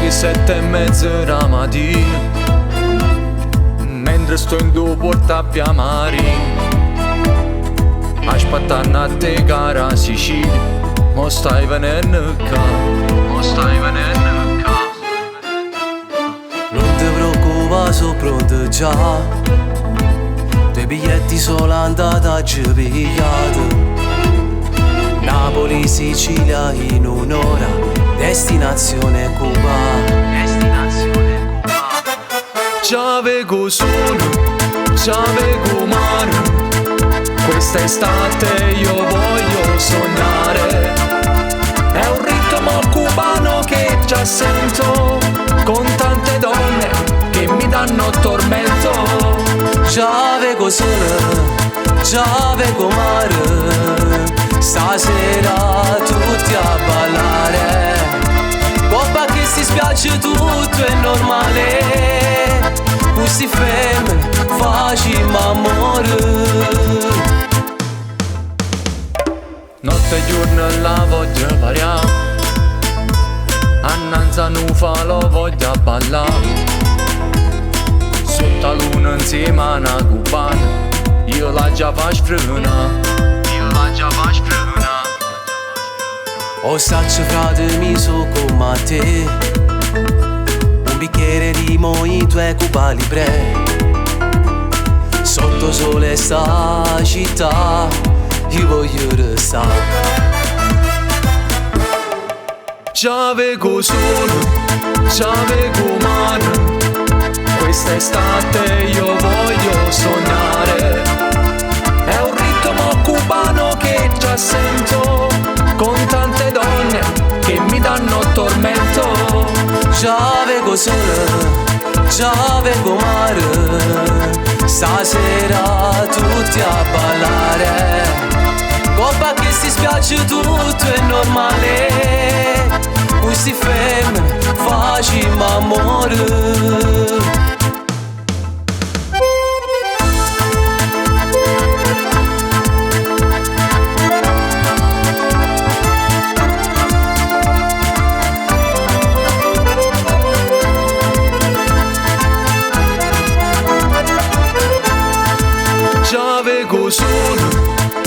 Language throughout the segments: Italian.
le 7:30 la mattina, mentre sto in due porta a Marina, aspettando a te cara Sicilia, mo stai venendo qua, mo stai venendo qua. Non ti preoccupare, sono pronto già, dei biglietti sono andati a pigliati. Napoli, Sicilia in un'ora, destinazione Cuba. Destinazione Cuba. Già vedo sole, già vedo mare, quest'estate io voglio sognare. È un ritmo cubano che già sento, con tante donne che mi danno tormento. Già vedo sole, già vedo mare, stasera tutti a ballare. Coppa che si spiace tutto è normale, questi femmine facciamo amore. Notte e giorno la voglio pariare, annanza non fa lo voglio ballare. Sotto la luna insieme a una cubana, io la già faccio fruna. O saccio fratemi so come te, un bicchiere di mojito e Cuba Libre. Sotto sole sta città, io voglio restare. Già vedo sole, già vedo mare, quest'estate io voglio sognare. È un ritmo cubano che già sento, con tante donne che mi danno tormento. Già vedo sole, già vedo mare, stasera tutti a ballare. Coppa che si spiace tutto è normale, questi femmine facciamo amore. Già vedo sole,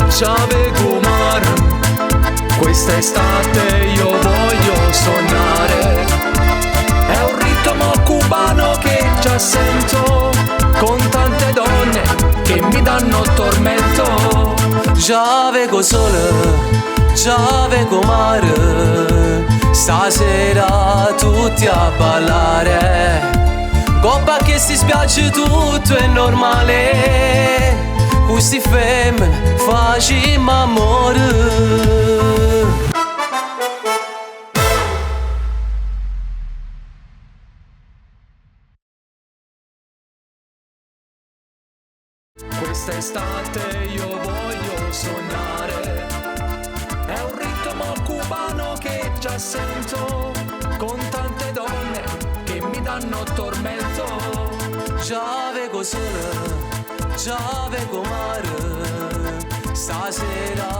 già vedo mare, quest'estate io voglio sognare. È un ritmo cubano che già sento, con tante donne che mi danno tormento. Già vedo sole, già vedo mare, stasera tutti a ballare. Coppa che si spiace tutto è normale, questi femmine facciamo amore. Quest'estate io voglio sognare. È un ritmo cubano che già sento, con tante donne che mi danno tormento. Già vedo sole, già vedo mare, stasera